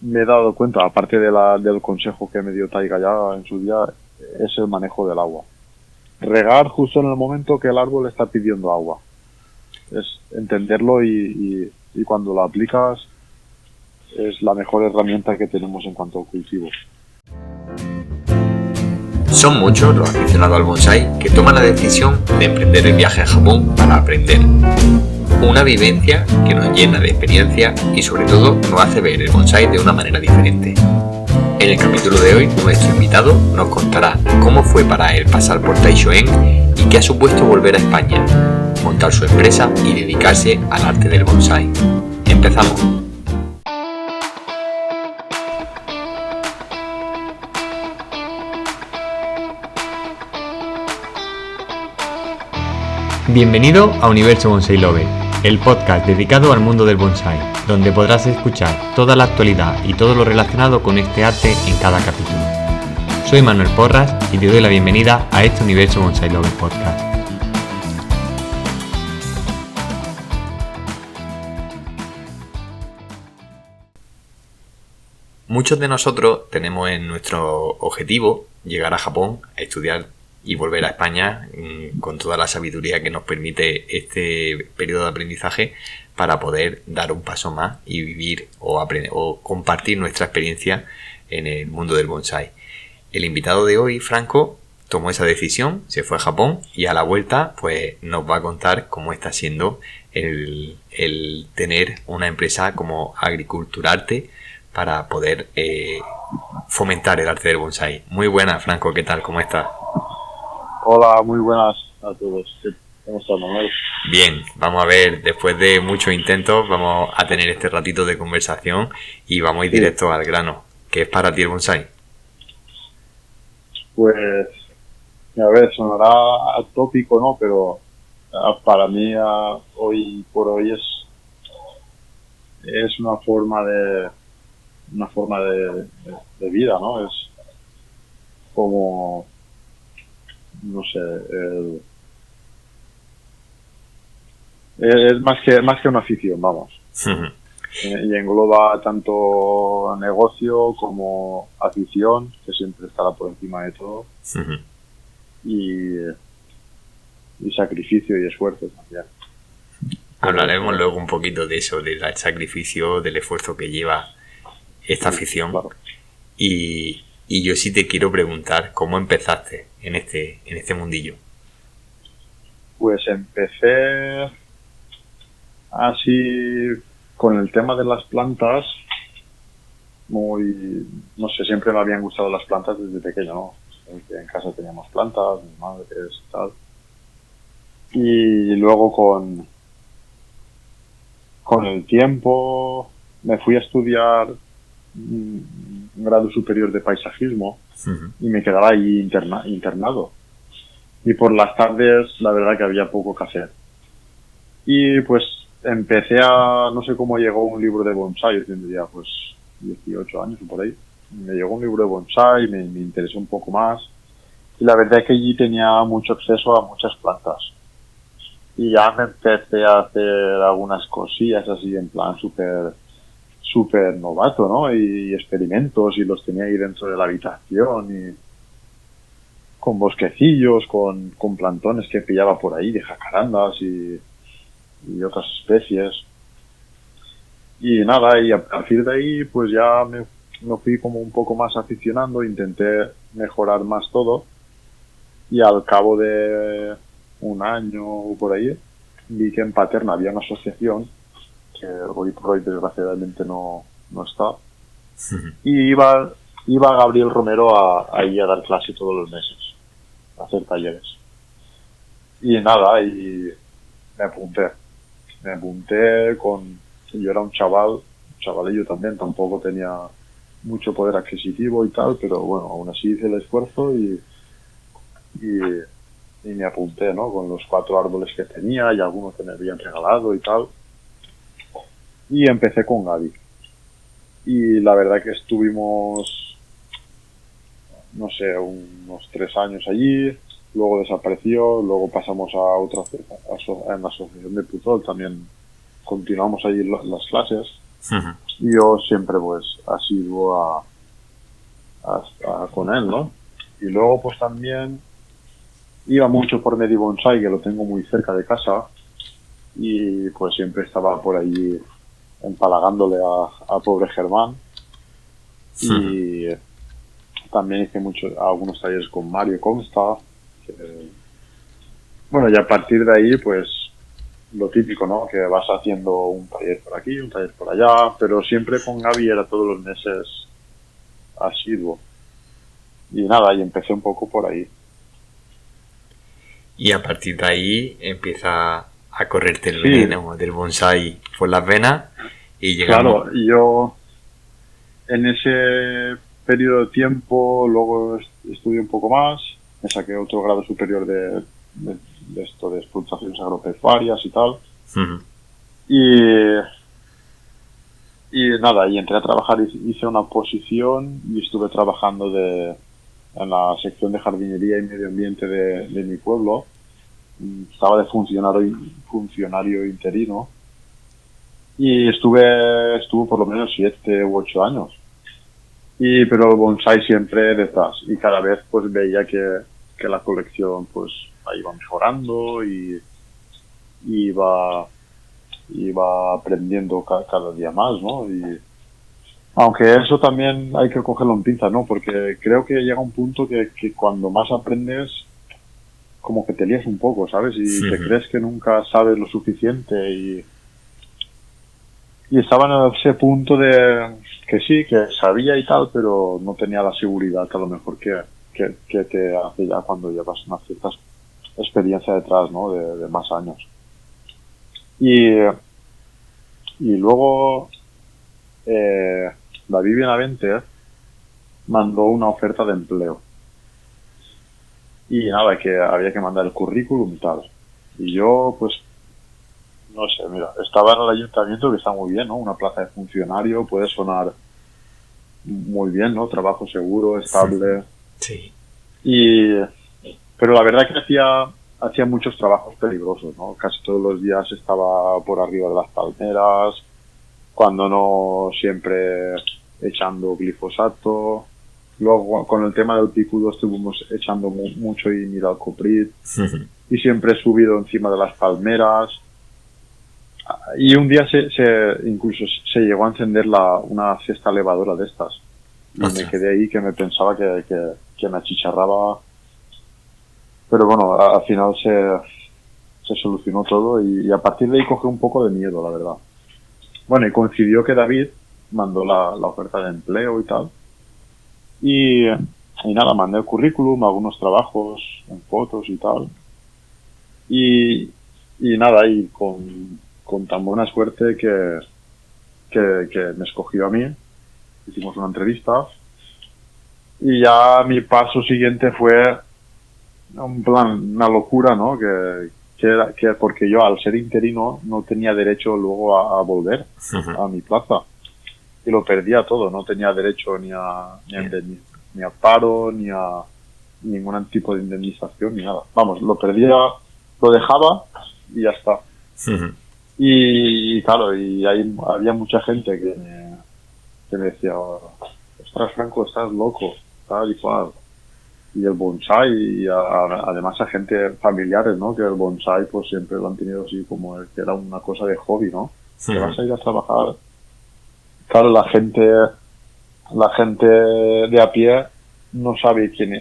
me he dado cuenta, aparte del consejo que me dio Taiga ya en su día, es el manejo del agua. Regar justo en el momento que el árbol está pidiendo agua. Es entenderlo y cuando lo aplicas es la mejor herramienta que tenemos en cuanto a cultivo. Son muchos los aficionados al bonsái que toman la decisión de emprender el viaje a Japón para aprender. Una vivencia que nos llena de experiencia y sobre todo nos hace ver el bonsái de una manera diferente. En el capítulo de hoy, nuestro invitado nos contará cómo fue para él pasar por Taishoen y qué ha supuesto volver a España, montar su empresa y dedicarse al arte del bonsái. Empezamos. Bienvenido a Universo Bonsai Lover, el podcast dedicado al mundo del bonsái, donde podrás escuchar toda la actualidad y todo lo relacionado con este arte en cada capítulo. Soy Manuel Porras y te doy la bienvenida a este Universo Bonsai Lover podcast. Muchos de nosotros tenemos en nuestro objetivo llegar a Japón a estudiar y volver a España con toda la sabiduría que nos permite este periodo de aprendizaje para poder dar un paso más y vivir o compartir nuestra experiencia en el mundo del bonsái. El invitado de hoy, Franco, tomó esa decisión, se fue a Japón y a la vuelta pues nos va a contar cómo está siendo el tener una empresa como Agriculturarte para poder fomentar el arte del bonsái. Muy buena, Franco, ¿qué tal? ¿Cómo estás? Hola, muy buenas a todos. ¿Cómo estás, Manuel? Bien, vamos a ver, después de muchos intentos vamos a tener este ratito de conversación y vamos a ir directo al grano. ¿Qué es para ti el bonsái? Pues, a ver, sonará atópico, ¿no? Pero para mí hoy por hoy es una forma de vida, ¿no? Es como, no sé, es más que una afición, vamos. Y engloba tanto negocio como afición, que siempre estará por encima de todo, y sacrificio y esfuerzo también. Hablaremos luego un poquito de eso, del sacrificio, del esfuerzo que lleva esta afición. Claro. Y yo sí te quiero preguntar, ¿cómo empezaste en este mundillo? Pues empecé así con el tema de las plantas, no sé, siempre me habían gustado las plantas desde pequeño, ¿no? En casa teníamos plantas, mis madres y tal. Y luego con el tiempo me fui a estudiar un grado superior de paisajismo y me quedaba ahí internado. Y por las tardes la verdad que había poco que hacer. Y pues empecé no sé cómo llegó un libro de bonsái, yo tendría pues 18 años o por ahí. Me llegó un libro de bonsái, me interesó un poco más. Y la verdad es que allí tenía mucho acceso a muchas plantas. Y ya me empecé a hacer algunas cosillas así en plan súper novato, ¿no? Y experimentos, y los tenía ahí dentro de la habitación, y con bosquecillos, con plantones que pillaba por ahí, de jacarandas y otras especies. Y nada, y a partir de ahí pues ya me fui como un poco más aficionando, intenté mejorar más todo, y al cabo de un año o por ahí vi que en Paterna había una asociación que hoy por hoy desgraciadamente no está, y iba Gabriel Romero ahí a dar clase todos los meses, a hacer talleres. Y nada, y me apunté yo era un chavalillo también, tampoco tenía mucho poder adquisitivo y tal, pero bueno, aún así hice el esfuerzo y me apunté, ¿no? Con los 4 árboles que tenía y algunos que me habían regalado y tal. Y empecé con Gaby. Y la verdad que estuvimos, no sé, unos 3 años allí, luego desapareció, luego pasamos a otra, en la asociación de Puzol también continuamos allí las clases. Y yo siempre pues asiduo con él, ¿no? Y luego pues también iba mucho por Medi Bonsai, que lo tengo muy cerca de casa, y pues siempre estaba por allí empalagándole a pobre Germán. Y también hice algunos talleres con Mario Consta. Bueno, y a partir de ahí, pues lo típico, ¿no? Que vas haciendo un taller por aquí, un taller por allá, pero siempre con Gaby era todos los meses asiduo. Y nada, y empecé un poco por ahí. Y a partir de ahí empieza a correrte el veneno del bonsai por las venas y llegamos... Claro, yo en ese periodo de tiempo luego estudié un poco más, me saqué otro grado superior de esto de explotaciones agropecuarias y tal. Y nada, y entré a trabajar, hice una oposición y estuve trabajando en la sección de jardinería y medio ambiente de mi pueblo. Estaba de funcionario interino y estuve por lo menos 7 u 8 años. Pero el bonsai siempre detrás, y cada vez pues veía que la colección pues iba mejorando y iba aprendiendo cada día más, ¿no? Y aunque eso también hay que cogerlo en pinzas, ¿no? Porque creo que llega un punto que cuando más aprendes, como que te lías un poco, ¿sabes? Y te crees que nunca sabes lo suficiente y estaba en ese punto de que sí, que sabía y tal, pero no tenía la seguridad a lo mejor que te hace ya cuando llevas una cierta experiencia detrás, ¿no? De más años. Y luego David Benavente mandó una oferta de empleo. Y nada, que había que mandar el currículum y tal. Y yo, pues, no sé, mira, estaba en el ayuntamiento, que está muy bien, ¿no? Una plaza de funcionario, puede sonar muy bien, ¿no? Trabajo seguro, estable. Sí. Pero la verdad que hacía muchos trabajos peligrosos, ¿no? Casi todos los días estaba por arriba de las palmeras, cuando no siempre echando glifosato. Luego con el tema del picudo estuvimos echando mucho imidacloprid y siempre he subido encima de las palmeras. Y un día incluso se llegó a encender una cesta elevadora de estas. Y me quedé ahí que me pensaba que me achicharraba. Pero bueno, al final se solucionó todo y a partir de ahí cogí un poco de miedo, la verdad. Bueno, y coincidió que David mandó la oferta de empleo y tal. Y nada, mandé el currículum, algunos trabajos en fotos y tal. Y nada, y con tan buena suerte que me escogió a mí. Hicimos una entrevista. Y ya mi paso siguiente fue un plan, una locura, ¿no? Que porque yo al ser interino no tenía derecho luego a volver a mi plaza. Y lo perdía todo, no tenía derecho ni a paro, ni a ningún tipo de indemnización, ni nada. Vamos, lo perdía, lo dejaba y ya está. Y claro, y ahí había mucha gente que me decía, ostras, Franco, estás loco, tal y cual. Y el bonsai, y además a gente familiares, ¿no? Que el bonsai pues siempre lo han tenido así como que era una cosa de hobby, ¿no? Que vas a ir a trabajar. Claro, la gente de a pie no sabe quién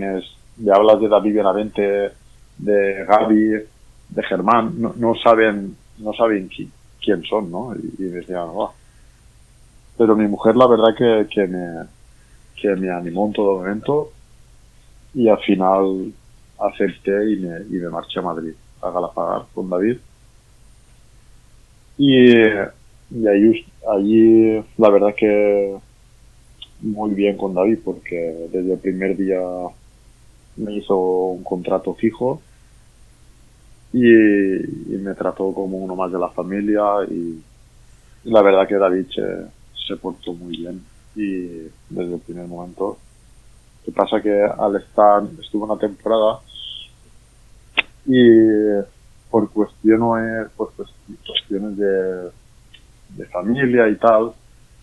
es. Le hablas de David Benavente, de Gaby, de Germán, no saben quién son, ¿no? Y me decían, oh. Pero mi mujer la verdad que me animó en todo momento y al final acepté y me marché a Madrid a Galapagar con David. Y allí la verdad que muy bien con David porque desde el primer día me hizo un contrato fijo y me trató como uno más de la familia y la verdad que David se portó muy bien y desde el primer momento. Lo que pasa que estuve una temporada y por cuestiones de familia y tal,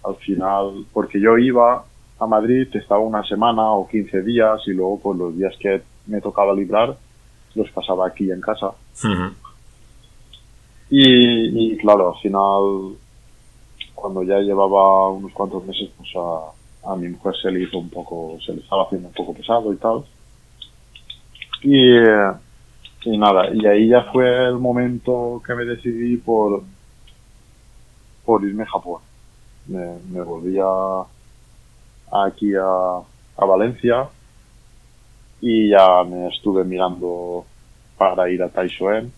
al final, porque yo iba a Madrid, estaba una semana o 15 días y luego pues los días que me tocaba librar los pasaba aquí en casa. Uh-huh. Y claro, al final, cuando ya llevaba unos cuantos meses, pues a mi mujer se le estaba haciendo un poco pesado y tal. Y nada, y ahí ya fue el momento que me decidí por irme a Japón. Me volví aquí a Valencia y ya me estuve mirando para ir a Taichung.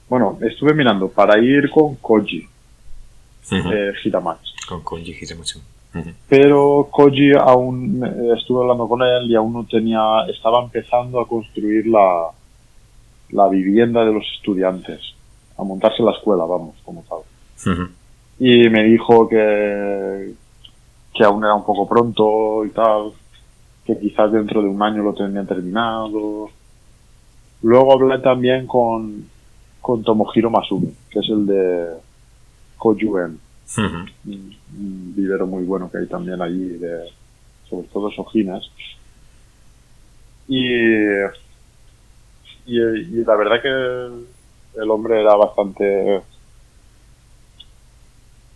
Bueno, estuve mirando para ir con Koji Hiramatsu. Con Koji Hiramatsu. Uh-huh. Pero Koji aún, estuve hablando con él y aún no estaba empezando a construir la vivienda de los estudiantes, a montarse la escuela, vamos, como tal. Uh-huh. Y me dijo que aún era un poco pronto y tal, que quizás dentro de un año lo tendrían terminado. Luego hablé también con Tomohiro Masumi, que es el de Koyuen, uh-huh. un vivero muy bueno que hay también allí, sobre todo sojines. Y la verdad que el hombre era bastante...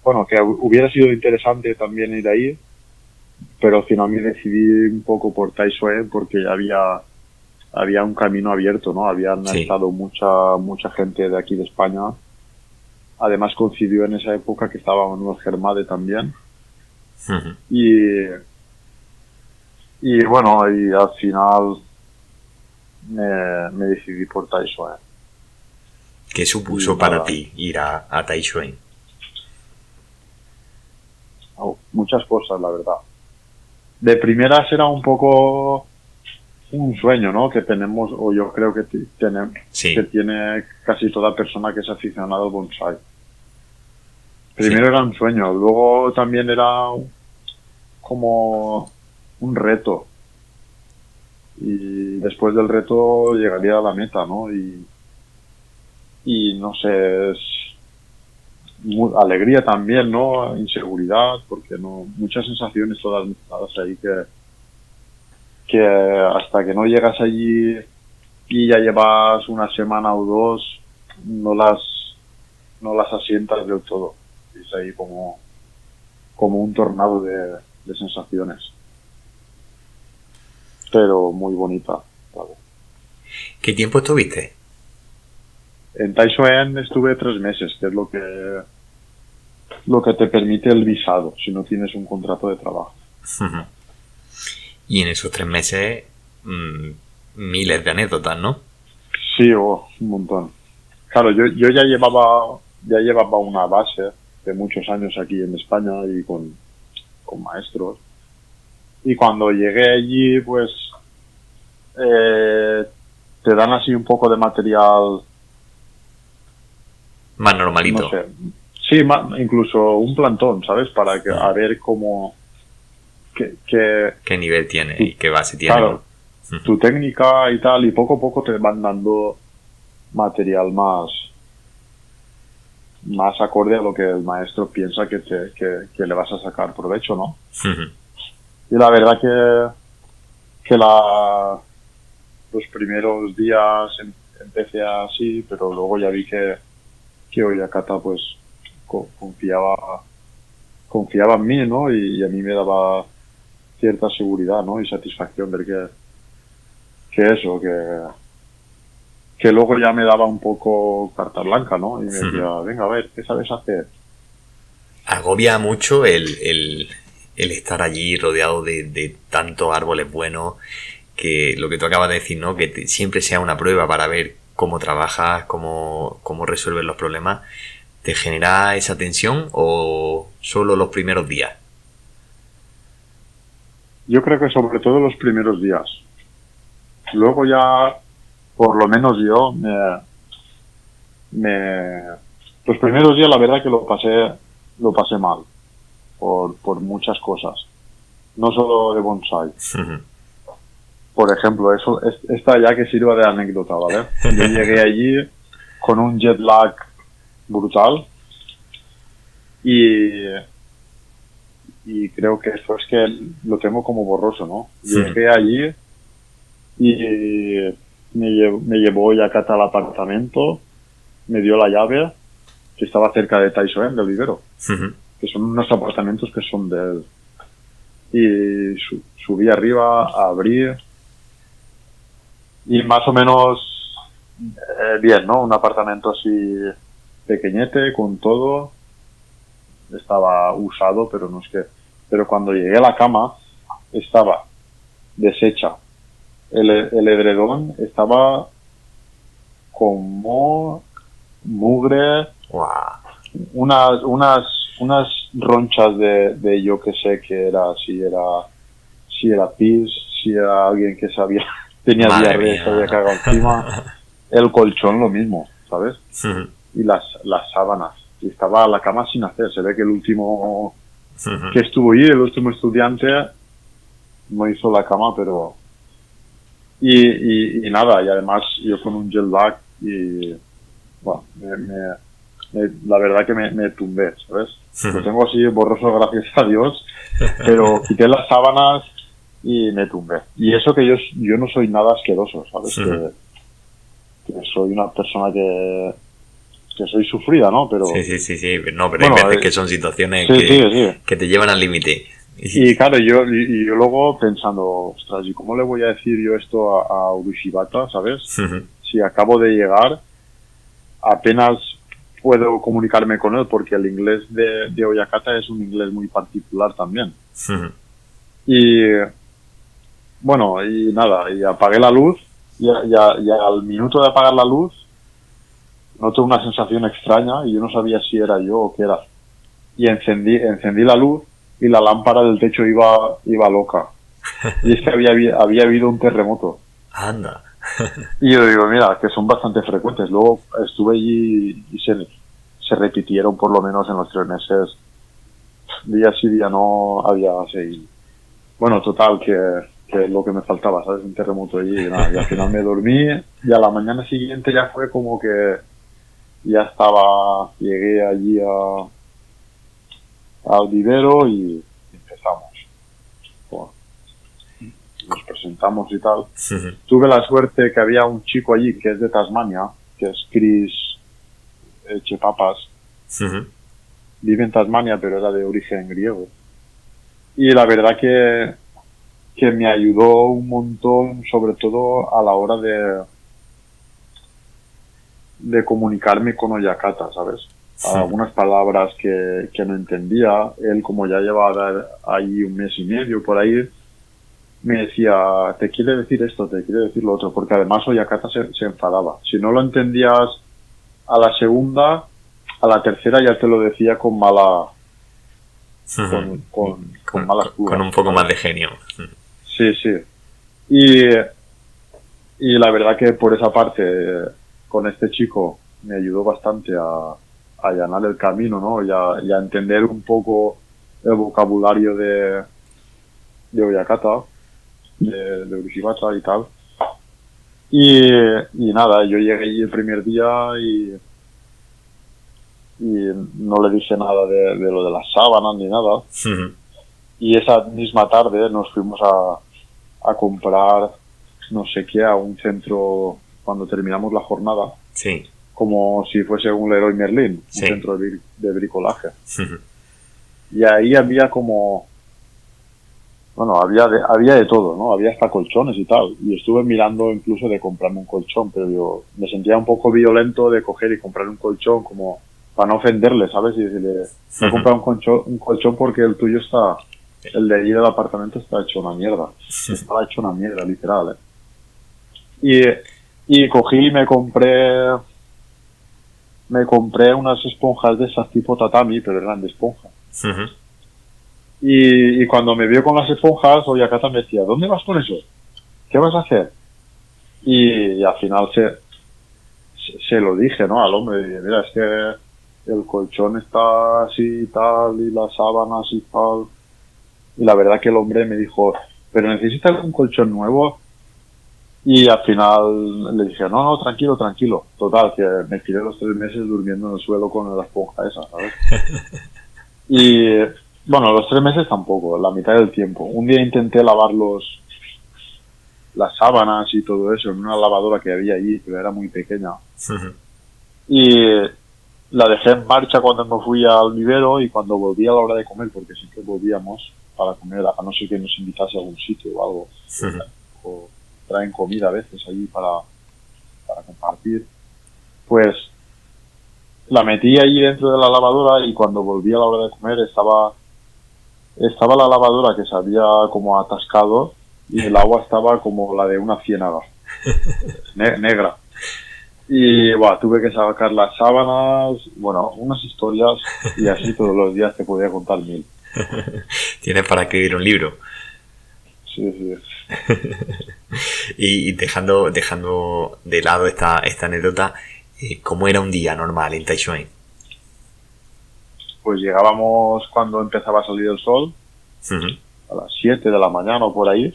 Bueno, que hubiera sido interesante también ir ahí, pero al final me decidí un poco por Taichung porque ya había un camino abierto, ¿no? Habían estado mucha gente de aquí de España. Además coincidió en esa época que estaba Manuel Germade también. Uh-huh. Y bueno, y al final me decidí por Taichung. ¿Qué supuso para ti ir a Taichung? Muchas cosas, la verdad. De primeras era un poco un sueño, ¿no? Que tenemos, o yo creo que que tiene casi toda persona que es aficionada al bonsai. Primero era un sueño, luego también era como un reto. Y después del reto llegaría a la meta, ¿no? Y no sé, es alegría también, ¿no? Inseguridad, porque no, muchas sensaciones todas mezcladas ahí que hasta que no llegas allí y ya llevas una semana o dos, no las asientas del todo. Es ahí como un tornado de sensaciones. Pero muy bonita, ¿vale? ¿Qué tiempo estuviste? En Taichung estuve 3 meses, que es lo que te permite el visado, si no tienes un contrato de trabajo. Uh-huh. Y en esos 3 meses, miles de anécdotas, ¿no? Sí, un montón. Claro, yo ya llevaba una base de muchos años aquí en España y con maestros. Y cuando llegué allí, pues te dan así un poco de material más normalito. No sé. Sí, incluso un plantón, ¿sabes? Para que a ver cómo... ¿Qué nivel tiene y qué base tiene? Claro, tu técnica y tal, y poco a poco te van dando material más acorde a lo que el maestro piensa que le vas a sacar provecho, ¿no? Uh-huh. Y la verdad que los primeros días empecé así, pero luego ya vi que Oyakata pues confiaba en mí, ¿no? Y a mí me daba cierta seguridad, ¿no? Y satisfacción ver que luego ya me daba un poco carta blanca, ¿no? Y me decía, venga, a ver, ¿qué sabes hacer? Agobia mucho el estar allí rodeado de tantos árboles buenos, que lo que tú acabas de decir, ¿no? Que siempre sea una prueba para ver cómo trabajas, cómo resuelves los problemas. ¿Te genera esa tensión o solo los primeros días? Yo creo que sobre todo los primeros días. Luego ya, por lo menos yo, los primeros días la verdad que lo pasé mal. Por muchas cosas. No solo de bonsai. Uh-huh. Por ejemplo, esta ya que sirva de anécdota, ¿vale? Yo llegué allí con un jet lag brutal Y, y creo que eso es que lo tengo como borroso, ¿no? Llegué allí y me llevó Yakata al apartamento, me dio la llave, que estaba cerca de Taisoen, del vivero, que son unos apartamentos que son de él. Y subí arriba, abrí, y más o menos bien, ¿no? Un apartamento así pequeñete, con todo. Estaba usado, pero no es que... Pero cuando llegué a la cama, estaba deshecha. El edredón estaba como mugre, Wow. unas ronchas de yo que sé que era, si era pis, si era alguien que sabía, tenía Madre diarrea, mía. se había cagado encima. El colchón lo mismo, ¿sabes? Y las sábanas. Y estaba la cama sin hacer. Se ve que el último que estuvo ahí, el último estudiante, no hizo la cama, pero... Y nada, y además yo con un jet lag y... Bueno, la verdad que me tumbé, ¿sabes? Lo tengo así borroso, gracias a Dios, pero quité las sábanas y me tumbé. Y eso que yo no soy nada asqueroso, ¿sabes? Que soy una persona que soy sufrida, ¿no? Pero... Sí. No, pero bueno, hay veces que son situaciones que te llevan al límite. Y claro, yo luego pensando, ostras, ¿y cómo le voy a decir yo esto a Urushibata, ¿sabes? Si acabo de llegar, apenas puedo comunicarme con él, porque el inglés de Oyakata es un inglés muy particular también. Y bueno, y nada, y apagué la luz, y al minuto de apagar la luz, noté una sensación extraña, y yo no sabía si era yo o qué era. Y encendí la luz, y la lámpara del techo iba loca. Y es que había habido un terremoto. Anda. Y yo digo, mira, que son bastante frecuentes. Luego estuve allí y se repitieron por lo menos en los 3 meses. Día sí, día no, había 6. Bueno, total, que lo que me faltaba, ¿sabes? Un terremoto allí. Y al final me dormí y a la mañana siguiente ya fue como que ya llegué allí al vivero y empezamos. Bueno, nos presentamos y tal. Tuve la suerte que había un chico allí que es de Tasmania, que es Chris Echepapas. Vive en Tasmania, pero era de origen griego. Y la verdad que me ayudó un montón, sobre todo a la hora de comunicarme con Oyakata, ¿sabes? Algunas palabras que no entendía. Él, como ya llevaba ahí 1 mes y medio por ahí, me decía, te quiere decir esto, te quiere decir lo otro, porque además Oyakata se enfadaba. Si no lo entendías a la segunda, a la tercera ya te lo decía con mala... con malas puras. Con un poco más de genio. Sí. Y la verdad que por esa parte, con este chico, me ayudó bastante a allanar el camino, ¿no? Y a entender un poco el vocabulario de Oyakata, de Urushibata y tal. Y nada, yo llegué allí el primer día y no le dije nada de lo de las sábanas ni nada. Y esa misma tarde nos fuimos a comprar no sé qué a un centro cuando terminamos la jornada. Sí. Como si fuese un Leroy Merlin, un centro de bricolaje. Y ahí había como... Bueno, había de todo, ¿no? Había hasta colchones y tal. Y estuve mirando incluso de comprarme un colchón, pero yo me sentía un poco violento de coger y comprar un colchón como para no ofenderle, ¿sabes? Y decirle, me he comprado un colchón porque el tuyo está... El de allí del apartamento está hecho una mierda. Estaba hecho una mierda, literal, Y cogí y me compré unas esponjas de esas tipo tatami, pero eran de esponja. Y cuando me vio con las esponjas, Oyakata me decía, ¿dónde vas con eso? ¿Qué vas a hacer? Y al final se lo dije, ¿no? Al hombre, dije, mira, es que el colchón está así y tal, y las sábanas y tal. Y la verdad que el hombre me dijo, ¿pero necesitas un colchón nuevo? Y al final le dije, no, tranquilo. Total, que me tiré los 3 meses durmiendo en el suelo con la esponja esa, ¿sabes? Y bueno, los 3 meses tampoco, la mitad del tiempo. Un día intenté lavar las sábanas y todo eso en una lavadora que había allí, pero era muy pequeña. Y la dejé en marcha cuando me fui al vivero, y cuando volví a la hora de comer, porque siempre volvíamos para comer, a no ser que nos invitase a algún sitio o algo, o traen comida a veces allí para compartir, pues la metí allí dentro de la lavadora, y cuando volví a la hora de comer estaba la lavadora que se había como atascado, y el agua estaba como la de una ciénaga, negra. Y bueno, tuve que sacar las sábanas, bueno, unas historias, y así todos los días te podía contar 1000. Tienes para escribir un libro. Sí. Y dejando de lado esta anécdota, ¿cómo era un día normal en Taichung? Pues llegábamos cuando empezaba a salir el sol, a las 7 de la mañana o por ahí.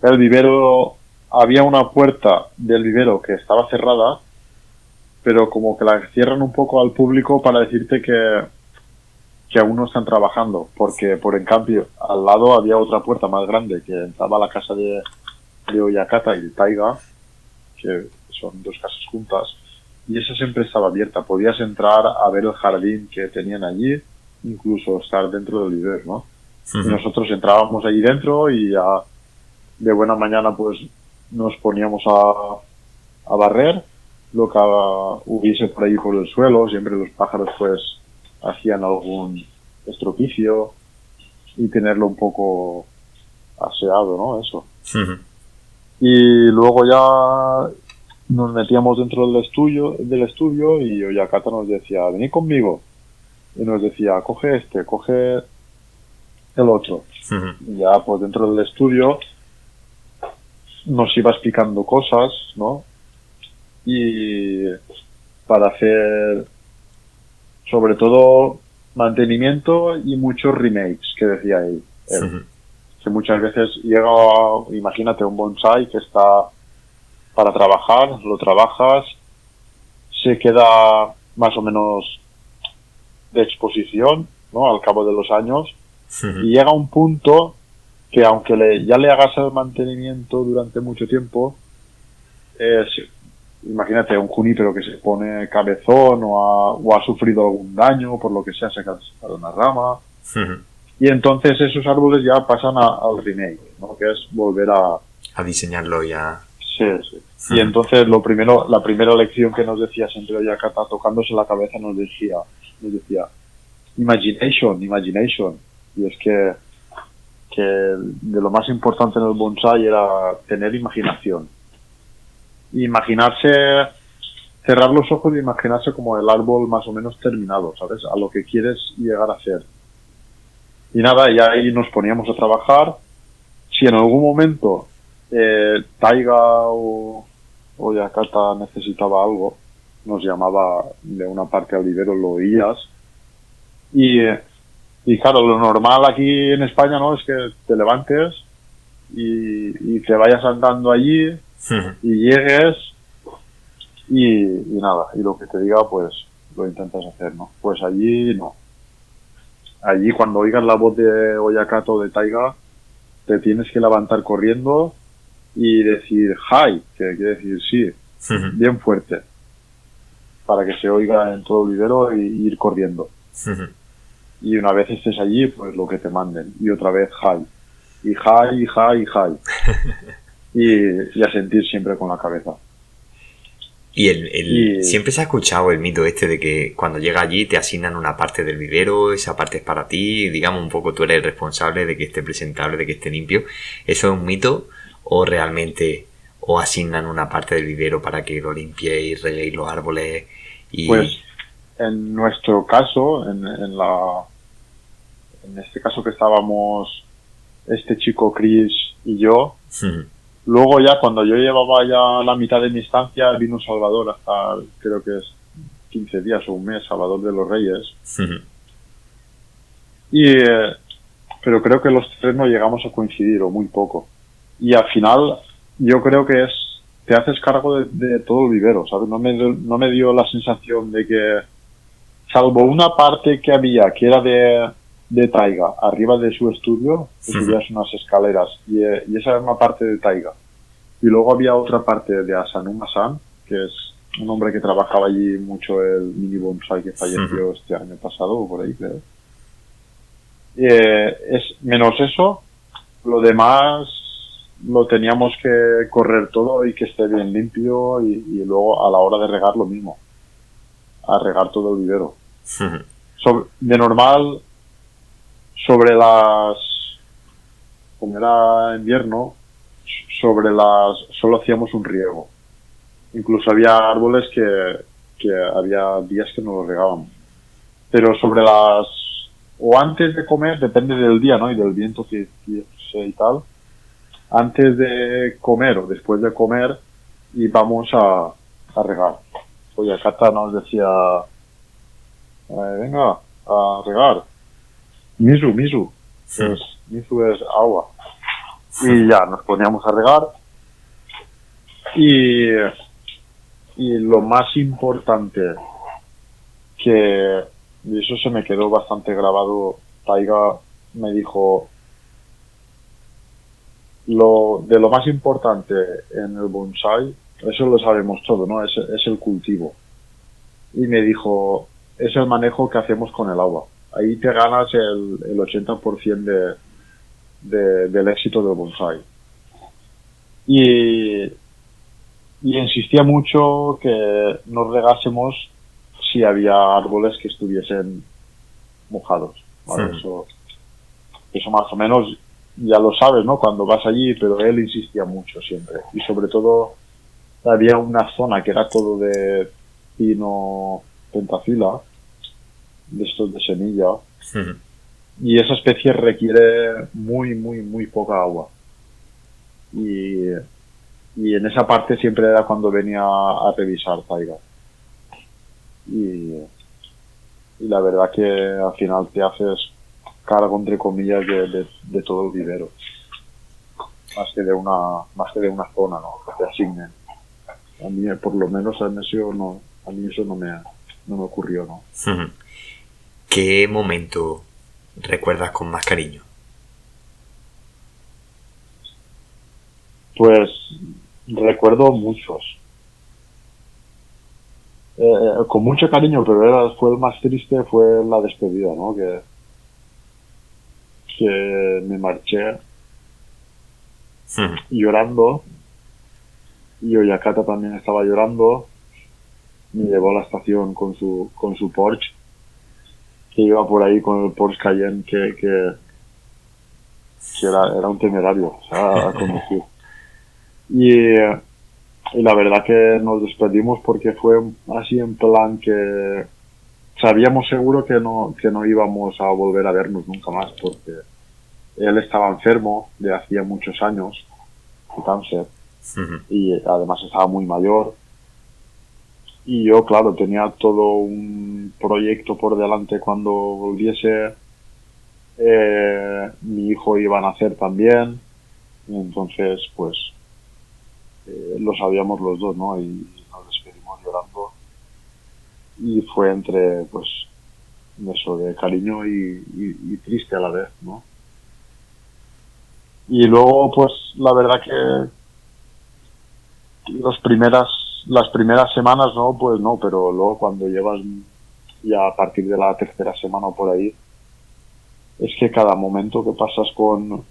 El vivero, había una puerta del vivero que estaba cerrada, pero como que la cierran un poco al público para decirte que aún no están trabajando, porque por en cambio al lado había otra puerta más grande que entraba a la casa de Oyakata y de Taiga, que son 2 casas juntas, y esa siempre estaba abierta. Podías entrar a ver el jardín que tenían allí, incluso estar dentro del vivero, ¿no? Y nosotros entrábamos allí dentro, y ya de buena mañana pues nos poníamos a barrer lo que hubiese por ahí por el suelo. Siempre los pájaros pues hacían algún estropicio, y tenerlo un poco aseado, ¿no? Eso. Y luego ya nos metíamos dentro del estudio, y Oyakata nos decía, venid conmigo. Y nos decía, coge este, coge el otro. Y ya pues dentro del estudio nos iba explicando cosas, ¿no? Y para hacer sobre todo mantenimiento y muchos remakes, que decía él. Que muchas veces llega, imagínate un bonsai que está para trabajar, lo trabajas, se queda más o menos de exposición, ¿no? Al cabo de los años, y llega un punto que aunque ya le hagas el mantenimiento durante mucho tiempo, imagínate un junípero que se pone cabezón o ha sufrido algún daño, por lo que sea, se ha cansado una rama, y entonces esos árboles ya pasan al remake, ¿no? Que es volver a diseñarlo ya. Sí. Y entonces la primera lección que nos decía siempre Oyakata, tocándose la cabeza, nos decía imagination. Y es que de lo más importante en el bonsai era tener imaginación. Imaginarse, cerrar los ojos y imaginarse como el árbol más o menos terminado, ¿sabes? A lo que quieres llegar a hacer. Y nada, y ahí nos poníamos a trabajar. Si en algún momento Taiga o Oyakata necesitaba algo, nos llamaba de una parte al vivero, lo oías. Y claro, lo normal aquí en España, ¿no? Es que te levantes y te vayas andando allí y llegues y nada, y lo que te diga pues lo intentas hacer, ¿no? Pues allí no. Allí cuando oigas la voz de Oyakata o de Taiga, te tienes que levantar corriendo y decir hi, que quiere decir sí, bien fuerte, para que se oiga en todo el vivero, y ir corriendo. Y una vez estés allí, pues lo que te manden. Y otra vez hi. Y hi. Y a sentir siempre con la cabeza. Y siempre se ha escuchado el mito este de que cuando llega allí te asignan una parte del vivero, esa parte es para ti, digamos un poco tú eres el responsable de que esté presentable, de que esté limpio. ¿Eso es un mito o realmente os asignan una parte del vivero para que lo limpiéis, reguéis los árboles? Pues en nuestro caso, en este caso que estábamos este chico Chris y yo, luego ya cuando yo llevaba ya la mitad de mi estancia, vino Salvador hasta creo que es 15 días o un mes, Salvador de los Reyes. Pero creo que los tres no llegamos a coincidir, o muy poco. Y al final yo creo que te haces cargo de todo el vivero, ¿sabes? No me dio la sensación de que salvo una parte que había que era de taiga, arriba de su estudio, que subías unas escaleras, y esa era una parte de taiga. Y luego había otra parte de Asanuma-san, que es un hombre que trabajaba allí mucho, el mini bonsai que falleció este año pasado, o por ahí creo. Es menos eso, lo demás lo teníamos que correr todo y que esté bien limpio, y luego a la hora de regar lo mismo, a regar todo el vivero. De normal, sobre las, como era invierno, solo hacíamos un riego. Incluso había árboles que había días que no los regábamos. Pero o antes de comer, depende del día, ¿no? Y del viento que y tal. Antes de comer o después de comer, íbamos a regar. Oye, Cata nos decía, venga, a regar. Misu. Pues, misu es agua. Y ya, nos poníamos a regar. Y lo más importante y eso se me quedó bastante grabado, Taiga me dijo, de lo más importante en el bonsai, eso lo sabemos todo, ¿no? Es el cultivo. Y me dijo, es el manejo que hacemos con el agua. Ahí te ganas el 80% del éxito del bonsai. Y insistía mucho que nos regásemos si había árboles que estuviesen mojados, ¿vale? Eso más o menos ya lo sabes, ¿no? Cuando vas allí, pero él insistía mucho siempre. Y sobre todo había una zona que era todo de pino pentafila, de estos de semilla, y esa especie requiere muy poca agua. Y en esa parte siempre era cuando venía a revisar Taiga. Y la verdad que al final te haces cargo, entre comillas, de todo el vivero. Más que de una zona, ¿no? Que te asignen. A mí, por lo menos, a mí eso no me ocurrió, ¿no? ¿Qué momento recuerdas con más cariño? Pues recuerdo muchos. Con mucho cariño, pero fue el más triste, fue la despedida, ¿no? Que me marché llorando, y Oyakata también estaba llorando. Me llevó a la estación con su Porsche, que iba por ahí con el Porsche Cayenne, que era un temerario, o sea, a conducir. Y la verdad que nos despedimos porque fue así en plan que sabíamos seguro que no íbamos a volver a vernos nunca más, porque él estaba enfermo de hacía muchos años de cáncer, y además estaba muy mayor, y yo, claro, tenía todo un proyecto por delante cuando volviese. Mi hijo iba a nacer también, y entonces pues lo sabíamos los dos, ¿no? Y nos despedimos llorando, y fue entre pues eso de cariño y triste a la vez, ¿no? Y luego pues la verdad que las primeras semanas no, pues no, pero luego cuando llevas ya a partir de la tercera semana o por ahí, es que cada momento que pasas con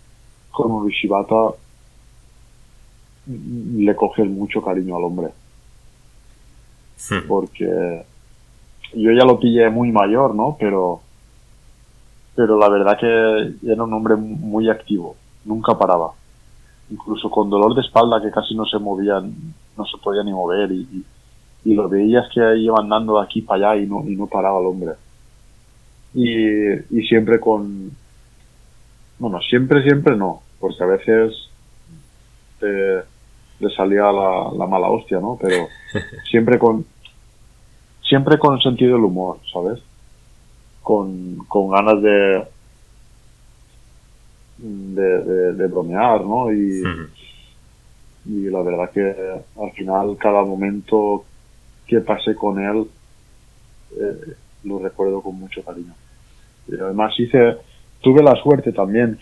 Urishibata le coges mucho cariño al hombre. Porque yo ya lo pillé muy mayor, ¿no? Pero la verdad que era un hombre muy activo, nunca paraba. Incluso con dolor de espalda, que casi no se movía, no se podía ni mover, y lo veías que iba andando de aquí para allá y no paraba el hombre. Y siempre siempre no, porque a veces le salía la mala hostia, ¿no? Pero siempre con sentido del humor, ¿sabes? Con ganas de bromear, ¿no? Y la verdad que al final cada momento que pasé con él lo recuerdo con mucho cariño. Y además tuve la suerte también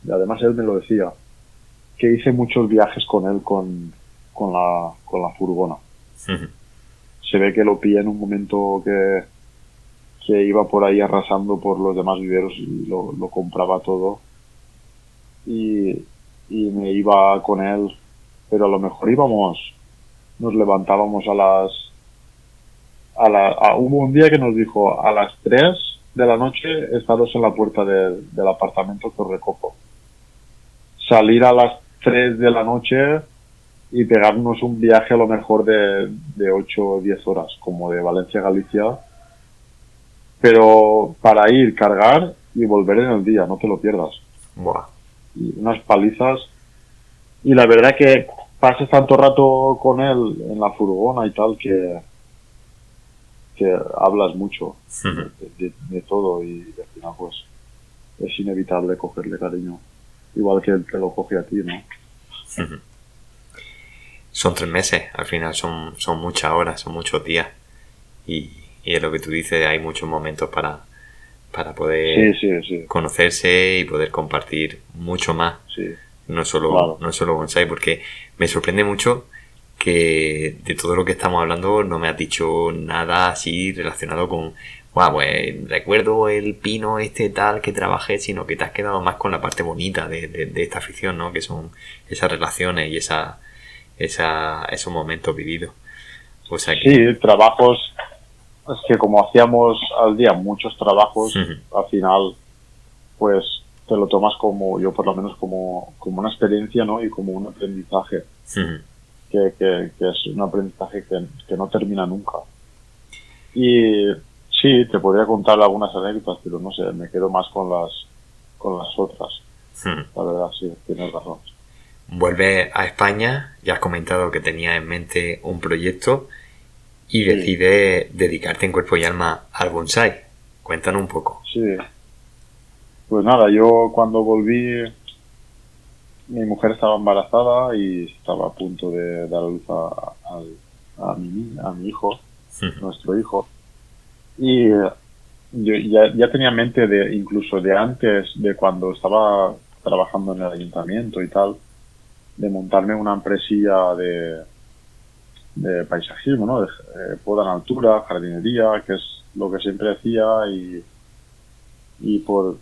y además él me lo decía, que hice muchos viajes con él con la furgona. Se ve que lo pillé en un momento que iba por ahí arrasando por los demás viveros y lo compraba todo. Y me iba con él, pero a lo mejor nos levantábamos hubo un día que nos dijo, a las 3 de la noche estaros en la puerta del apartamento que os recojo. Salir a las 3 de la noche y pegarnos un viaje a lo mejor de 8 o 10 horas, como de Valencia a Galicia, pero para ir, cargar y volver en el día, no te lo pierdas. Buah. Y unas palizas, y la verdad que pasas tanto rato con él en la furgona y tal que hablas mucho de todo, y al final pues es inevitable cogerle cariño, igual que él te lo coge a ti, ¿no? Son 3 meses, al final son muchas horas, son muchos días, y es lo que tú dices, hay muchos momentos para poder sí. conocerse y poder compartir mucho más. Sí. No solo bonsai, porque me sorprende mucho que de todo lo que estamos hablando no me has dicho nada así relacionado con, pues recuerdo el pino tal que trabajé, sino que te has quedado más con la parte bonita de esta afición, ¿no? Que son esas relaciones y esos momentos vividos. O sea que... Sí, trabajos, es que como hacíamos al día muchos trabajos, al final pues te lo tomas yo por lo menos como una experiencia, ¿no? Y como un aprendizaje. Que es un aprendizaje que no termina nunca. Y sí, te podría contar algunas anécdotas, pero no sé, me quedo más con las otras. La verdad, sí, tienes razón. Vuelves a España, ya has comentado que tenías en mente un proyecto y decides dedicarte en cuerpo y alma al bonsai. Cuéntanos un poco. Sí. Pues nada, yo cuando volví, mi mujer estaba embarazada y estaba a punto de dar a luz a mi hijo, nuestro hijo. Y yo ya tenía en mente incluso de antes, de cuando estaba trabajando en el ayuntamiento y tal, de montarme una empresilla de paisajismo, ¿no? De poda en altura, jardinería, que es lo que siempre hacía, y por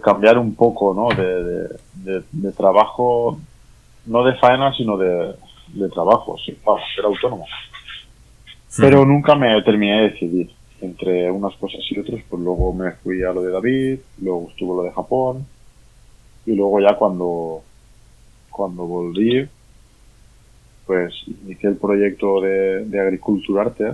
cambiar un poco, ¿no? De trabajo, no de faena, sino de trabajo, sí, para ser autónomo. Pero nunca me terminé de decidir entre unas cosas y otras. Pues luego me fui a lo de David, luego estuvo lo de Japón, y luego ya cuando volví, pues inicié el proyecto de Agriculturarte,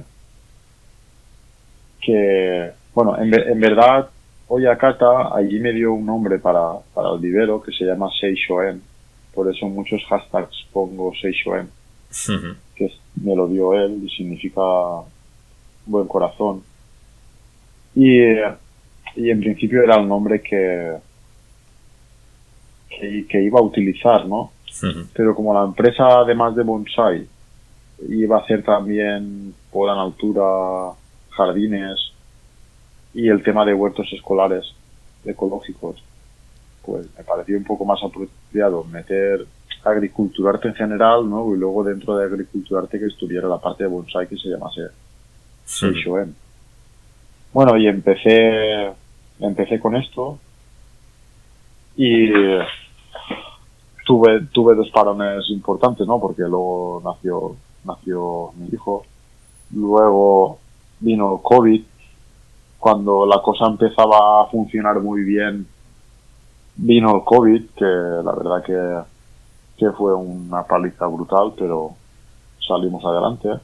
que, bueno, en verdad, Oyakata allí me dio un nombre para el vivero que se llama Seishoen. Por eso en muchos hashtags pongo Seishoen, que me lo dio él y significa buen corazón. Y en principio era el nombre que iba a utilizar, ¿no? Pero como la empresa, además de bonsai, iba a hacer también poda en altura, jardines y el tema de huertos escolares ecológicos, pues me pareció un poco más apropiado meter Agriculturarte en general, ¿no? Y luego dentro de Agriculturarte que estuviera la parte de bonsai que se llamase Seishoen. Bueno, y empecé con esto y tuve 2 parones importantes, ¿no? Porque luego nació mi hijo. Luego vino COVID. Cuando la cosa empezaba a funcionar muy bien, vino el COVID, que la verdad que fue una paliza brutal, pero salí adelante.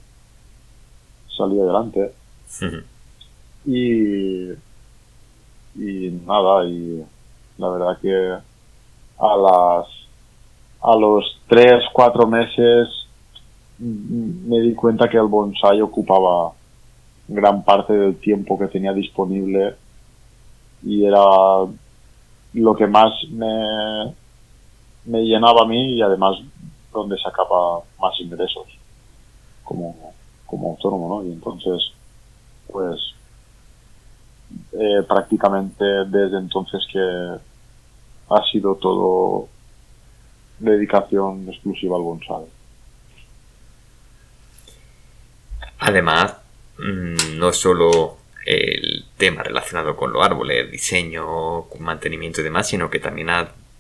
Y nada, y la verdad que a los 3-4 meses me di cuenta que el bonsai ocupaba gran parte del tiempo que tenía disponible y era lo que más me llenaba a mí, y además donde sacaba más ingresos como autónomo, ¿no? Y entonces pues prácticamente desde entonces que ha sido todo dedicación exclusiva al bonsái. Además, no solo el tema relacionado con los árboles, diseño, mantenimiento y demás, sino que también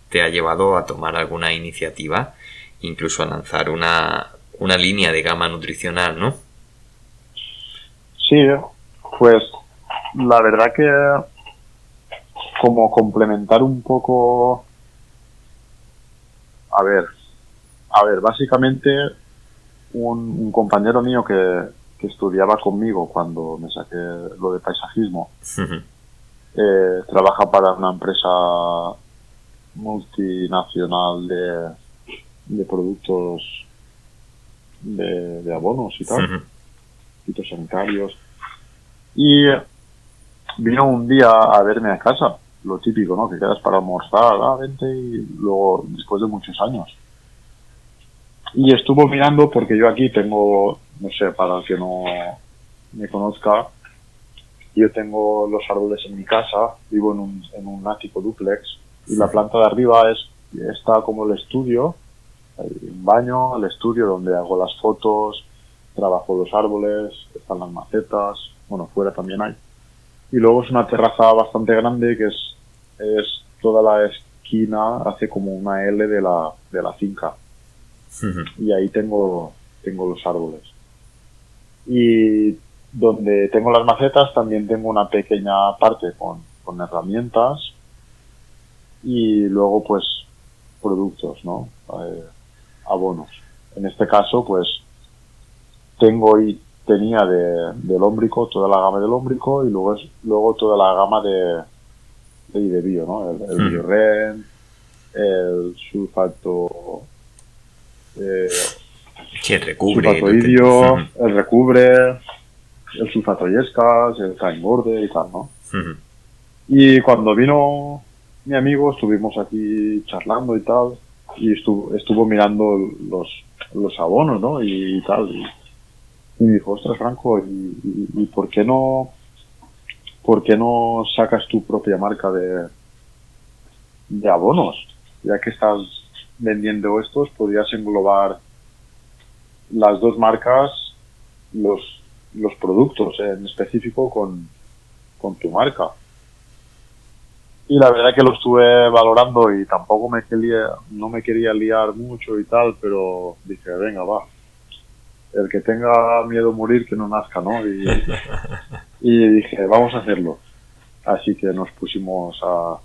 te ha llevado a tomar alguna iniciativa, incluso a lanzar una línea de gama nutricional, ¿no? Sí, pues la verdad que como complementar un poco, a ver, básicamente un compañero mío que estudiaba conmigo cuando me saqué lo de paisajismo, trabaja para una empresa multinacional de productos de abonos y tal, fitosanitarios, y vino un día a verme a casa, lo típico, ¿no? Que quedas para almorzar, vente, y luego, después de muchos años. Y estuvo mirando porque yo aquí tengo, no sé, para el que no me conozca, yo tengo los árboles en mi casa, vivo en un ático dúplex, y la planta de arriba está como el estudio, hay un baño, el estudio donde hago las fotos, trabajo los árboles, están las macetas, bueno, fuera también hay. Y luego es una terraza bastante grande que es toda la esquina, hace como una L de la finca. Y ahí tengo los árboles. Y donde tengo las macetas también tengo una pequeña parte con herramientas y luego pues productos, ¿no? Abonos. En este caso pues tenía de lómbrico, toda la gama de lómbrico, y luego toda la gama de bio, ¿no? El bioren, el sulfato el recubre, sulfato idio, el recubre, el sulfato yescas, el caingorde y tal, ¿no? Y cuando vino mi amigo estuvimos aquí charlando y tal, y estuvo mirando los abonos, ¿no? Y tal, y me dijo, ostras, Franco, ¿y por qué no sacas tu propia marca de abonos? Ya que estás vendiendo estos, podrías englobar las dos marcas, los productos en específico con tu marca. Y la verdad que lo estuve valorando y tampoco no me quería liar mucho y tal, pero dije, venga, va. El que tenga miedo a morir, que no nazca, ¿no? Y dije, vamos a hacerlo. Así que nos pusimos a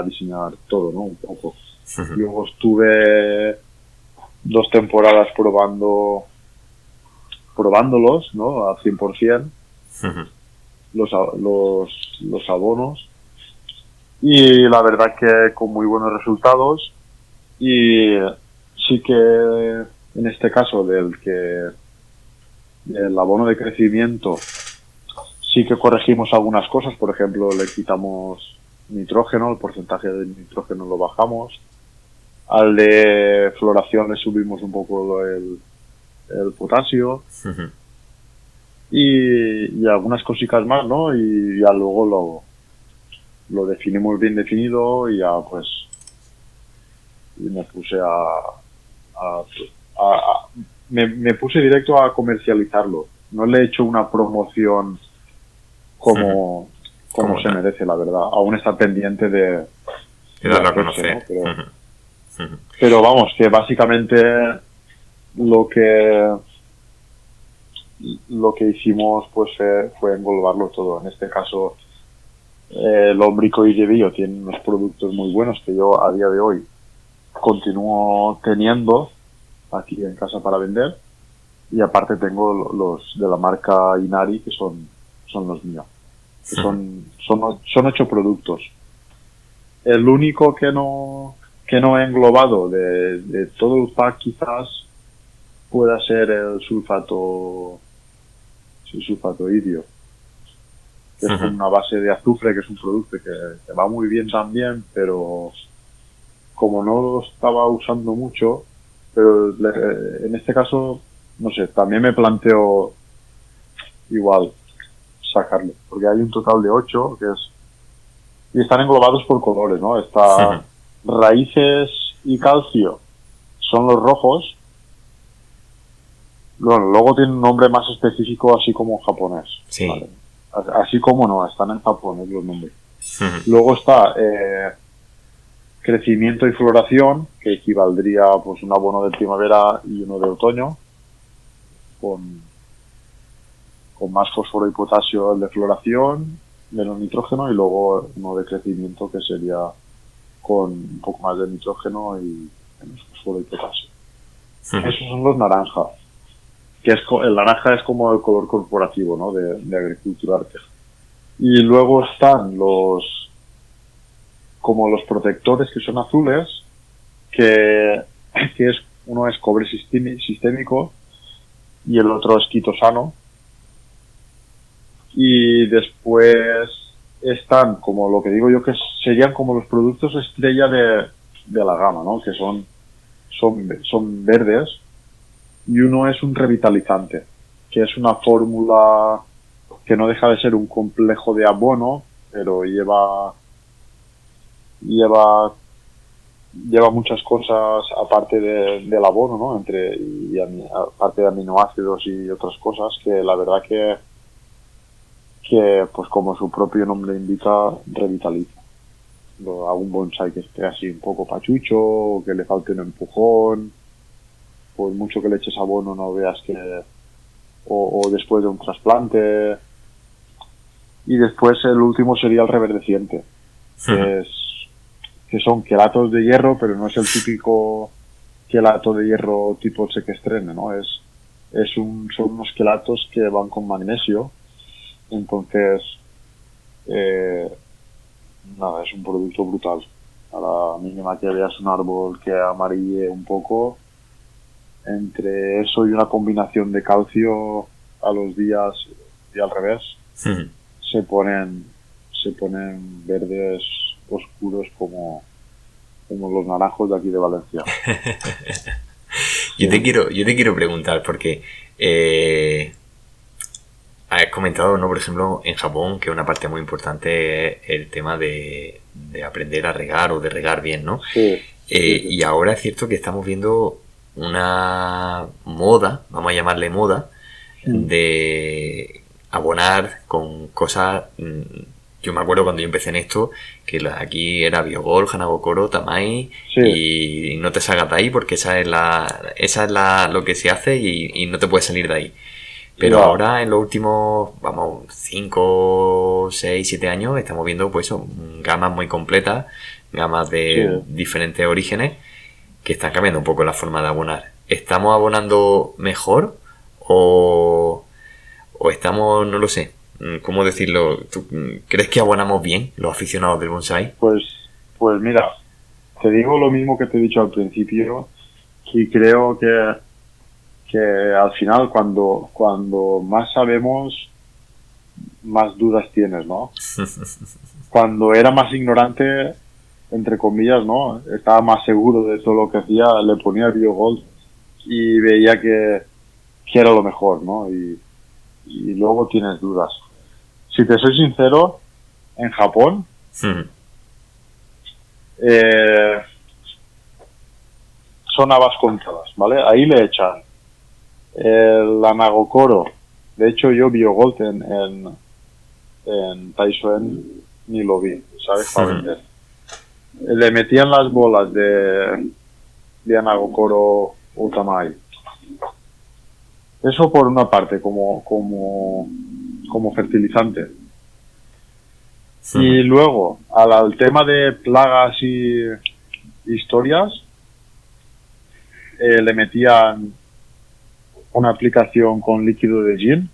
diseñar todo, ¿no? Un poco. Luego estuve 2 temporadas probándolos, ¿no? Al 100%, los abonos. Y la verdad que con muy buenos resultados. Y sí que en este caso del abono de crecimiento sí que corregimos algunas cosas. Por ejemplo, le quitamos nitrógeno, el porcentaje de nitrógeno lo bajamos. Al de floración le subimos un poco el potasio. Y algunas cositas más, ¿no? Y ya luego lo definimos bien definido y ya pues y me puse me puse directo a comercializarlo. No le he hecho una promoción como se merece, la verdad. Aún está pendiente de darlo a conocer, ¿no? Pero vamos, que básicamente lo que hicimos pues fue englobarlo todo. En este caso, lómbrico y bio tienen unos productos muy buenos que yo a día de hoy continúo teniendo aquí en casa para vender, y aparte tengo los de la marca Inari, que son los míos, que son 8 productos. El único que no he englobado de todo el pack quizás pueda ser el sulfato idio, que es una base de azufre, que es un producto que va muy bien también, pero como no lo estaba usando mucho, pero en este caso, no sé, también me planteo igual sacarle, porque hay un total de 8 y están englobados por colores, ¿no? Está raíces y calcio son los rojos. Bueno, luego tiene un nombre más específico, así como en japonés. Sí. ¿Vale? Así como no, están en japonés los nombres. Luego está crecimiento y floración, que equivaldría pues un abono de primavera y uno de otoño, con más fósforo y potasio el de floración, menos nitrógeno, y luego uno de crecimiento que sería con un poco más de nitrógeno y menos fósforo y potasio. Esos son los naranjas, que el naranja es como el color corporativo, ¿no? de agricultura artesanal. Y luego están los protectores, que son azules, que uno es cobre sistémico y el otro es quitosano. Y después están, como lo que digo yo, que serían como los productos estrella de la gama, ¿no? Que son verdes, y uno es un revitalizante, que es una fórmula que no deja de ser un complejo de abono, pero lleva muchas cosas aparte del abono, ¿no? Aparte de aminoácidos y otras cosas, que la verdad que pues como su propio nombre indica, revitaliza. A un bonsai que esté así un poco pachucho, o que le falte un empujón, por mucho que le eches abono no veas que... o después de un trasplante. Y después el último sería el reverdeciente, que son quelatos de hierro, pero no es el típico quelato de hierro tipo sequestrene, ¿no? Son unos quelatos que van con magnesio. Entonces, nada, es un producto brutal. A la mínima que veas un árbol que amarille un poco, entre eso y una combinación de calcio a los días y al revés, se ponen verdes oscuros como los naranjos de aquí de Valencia. Yo te quiero preguntar, porque has comentado, ¿no? Por ejemplo, en Japón, que una parte muy importante es el tema de aprender a regar o de regar bien, ¿no? Sí. Y ahora es cierto que estamos viendo una moda, vamos a llamarle moda, de abonar con cosas. Yo me acuerdo cuando yo empecé en esto, que aquí era Biogol, Hanagokoro, Tamai, y no te salgas de ahí porque esa es lo que se hace y no te puedes salir de ahí. Pero ahora, en los últimos, 5, 6, 7 años, estamos viendo pues gamas muy completas, gamas de diferentes orígenes, que están cambiando un poco la forma de abonar. ¿Estamos abonando mejor o estamos, no lo sé, cómo decirlo? ¿Tú crees que abonamos bien los aficionados del bonsai? Pues mira, te digo lo mismo que te he dicho al principio, y creo que al final cuando más sabemos, más dudas tienes, ¿no? Cuando era más ignorante, entre comillas, ¿no? Estaba más seguro de todo lo que hacía, le ponía Biogold y veía que era lo mejor, ¿no? Y luego tienes dudas. Si te soy sincero, en Japón, son habas contadas, ¿vale? Ahí le echan el Hanagokoro. De hecho, yo Biogold en Taisuen ni lo vi, ¿sabes? Para vender. Le metían las bolas de Hanagokoro o Tamai. Eso por una parte, como fertilizante. Y luego, al tema de plagas y historias, le metían una aplicación con líquido de gin,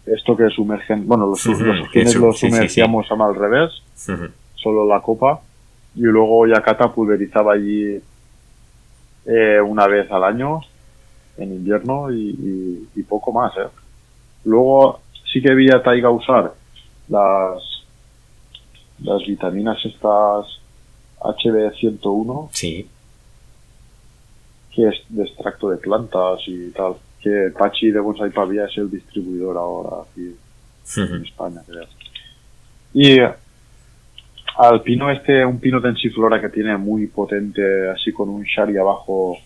esto que sumergen, bueno, los sumergíamos al revés, solo la copa, y luego Yakata pulverizaba allí una vez al año en invierno y poco más, Luego sí que vi a Taiga usar las vitaminas estas HB101, sí, que es de extracto de plantas y tal. que Pachi de Bonsai Pavía es el distribuidor ahora aquí en España, creo. Y al pino un pino densiflora que tiene muy potente, así con un shari abajo,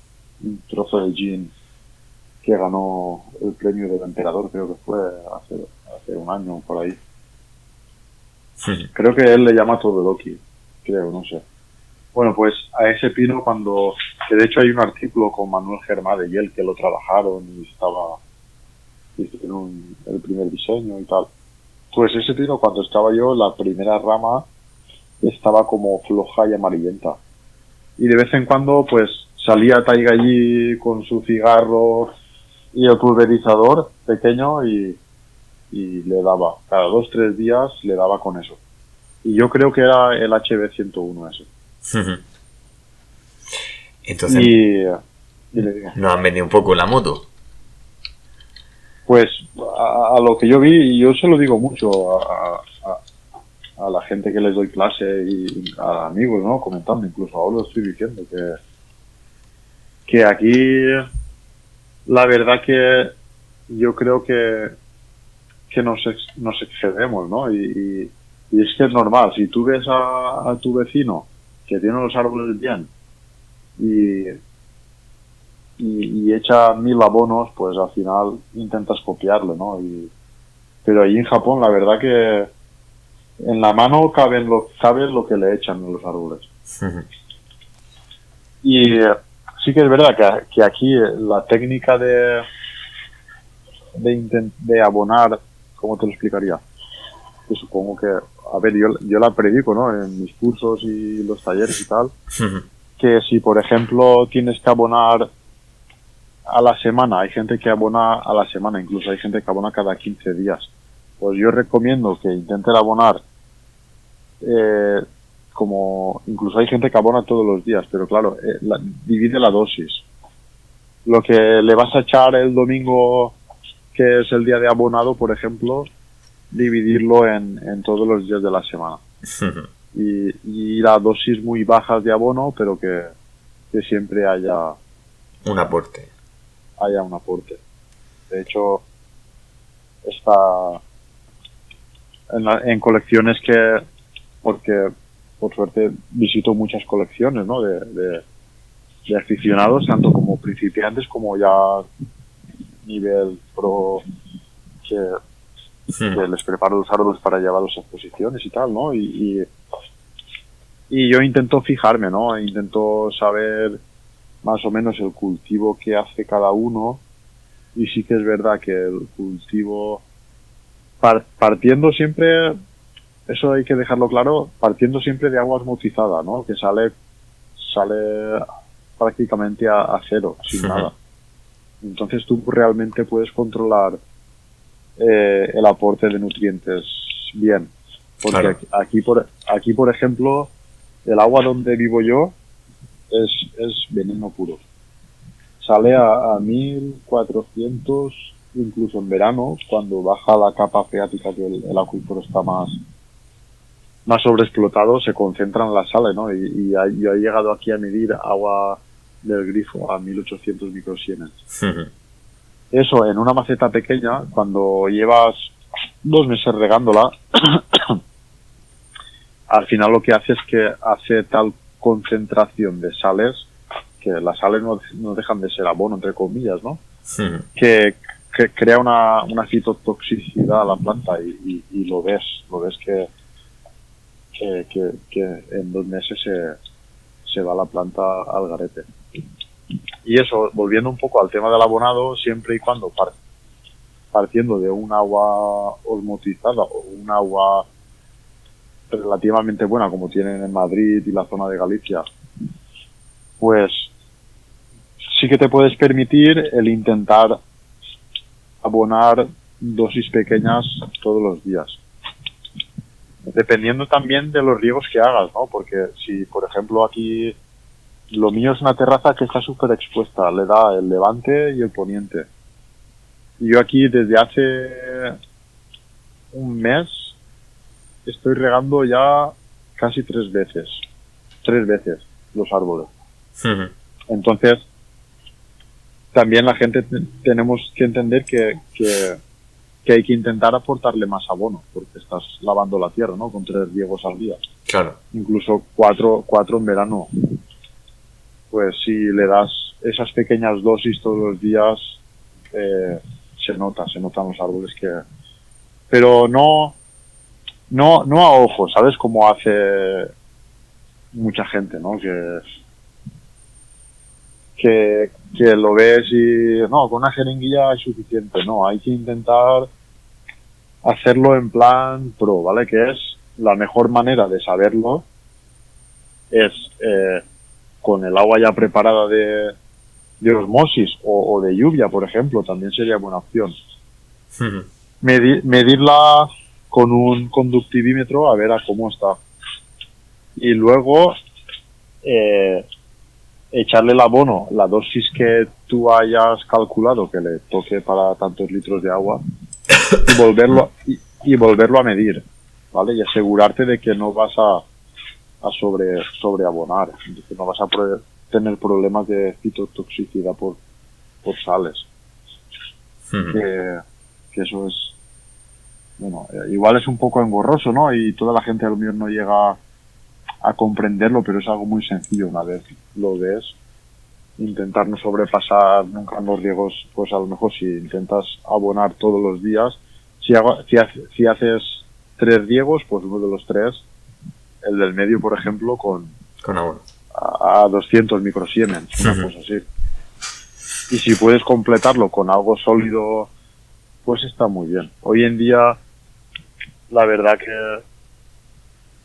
un trozo de gin, que ganó el premio del emperador, creo que fue hace un año por ahí. Creo que él le llama Todoroki, creo, no sé. Bueno, pues a ese pino que de hecho hay un artículo con Manuel Germade y él que lo trabajaron y hicieron el primer diseño y tal. Pues ese pino cuando estaba yo, la primera rama estaba como floja y amarillenta. Y de vez en cuando pues salía Taiga allí con su cigarro y el pulverizador pequeño y le daba, cada 2-3 días le daba con eso. Y yo creo que era el HB101 ese. Entonces, y le digo, nos han vendido un poco la moto. Pues a lo que yo vi, y yo se lo digo mucho a la gente que les doy clase y a amigos, ¿no? Comentando, incluso ahora lo estoy diciendo, que aquí la verdad que yo creo que nos excedemos, ¿no? Y es que es normal, si tú ves a tu vecino que tiene los árboles bien y echa 1000 abonos, pues al final intentas copiarlo, ¿no? Pero ahí en Japón la verdad que en la mano cabe lo que le echan en los árboles. Y sí que es verdad que aquí la técnica de abonar, ¿cómo te lo explicaría? Que supongo que, a ver, yo la predico, ¿no? En mis cursos y los talleres y tal, que si por ejemplo tienes que abonar a la semana, hay gente que abona a la semana, incluso hay gente que abona cada 15 días. Pues yo recomiendo que intenten abonar, como incluso hay gente que abona todos los días, pero claro, divide la dosis. Lo que le vas a echar el domingo, que es el día de abonado, por ejemplo, dividirlo en todos los días de la semana. Y ir a dosis muy bajas de abono, pero que siempre haya un aporte. De hecho, está en colecciones porque por suerte visito muchas colecciones, ¿no? de aficionados, tanto como principiantes como ya nivel pro, que les preparo los árboles para llevarlos a exposiciones y tal, ¿no? Y yo intento fijarme, ¿no? Intento saber más o menos el cultivo que hace cada uno, y sí que es verdad que el cultivo, partiendo siempre, eso hay que dejarlo claro, partiendo siempre de agua osmotizada, ¿no? Que sale prácticamente a cero, sin nada. Entonces tú realmente puedes controlar el aporte de nutrientes bien, porque claro. aquí por ejemplo, el agua donde vivo yo es veneno puro. Sale a 1400, incluso en verano, cuando baja la capa freática, que el acuífero está más sobreexplotado, se concentran las sales, ¿no? Y yo he llegado aquí a medir agua del grifo a 1800 microsiemens. Eso en una maceta pequeña, cuando llevas 2 meses regándola, al final lo que hace es que hace tal concentración de sales, que las sales no dejan de ser abono, entre comillas, ¿no? Que crea una fitotoxicidad a la planta y lo ves que en 2 meses se va la planta al garete. Y eso, volviendo un poco al tema del abonado, siempre y cuando partiendo de un agua osmotizada o un agua relativamente buena, como tienen en Madrid y la zona de Galicia, pues sí que te puedes permitir el intentar abonar dosis pequeñas todos los días. Dependiendo también de los riegos que hagas, ¿no? Porque si, por ejemplo, aquí lo mío es una terraza que está súper expuesta, le da el levante y el poniente. Y yo aquí desde hace un mes estoy regando ya casi 3 veces los árboles. Entonces, también la gente tenemos que entender que hay que intentar aportarle más abono, porque estás lavando la tierra, ¿no? Con 3 riegos al día. Claro. Incluso 4 en verano. Pues si le das esas pequeñas dosis todos los días, se notan los árboles que... Pero no a ojo, ¿sabes? Como hace mucha gente, ¿no? Que lo ves y no, con una jeringuilla es suficiente. No, hay que intentar hacerlo en plan pro, ¿vale? Que es la mejor manera de saberlo es con el agua ya preparada de osmosis o de lluvia, por ejemplo, también sería buena opción. Medirla con un conductivímetro a ver a cómo está. Y luego echarle el abono, la dosis que tú hayas calculado que le toque para tantos litros de agua y volverlo a medir, ¿vale? Y asegurarte de que no vas a sobreabonar, que no vas a tener problemas de fitotoxicidad por sales. Que eso es, bueno, igual es un poco engorroso, ¿no? Y toda la gente a lo mejor no llega a comprenderlo, pero es algo muy sencillo una vez lo ves. Intentar no sobrepasar nunca los riegos, pues a lo mejor si intentas abonar todos los días, si haces 3 riegos, pues uno de los 3, el del medio, por ejemplo, con abono a 200 microsiemens, una cosa así. Y si puedes completarlo con algo sólido, pues está muy bien. Hoy en día, la verdad que,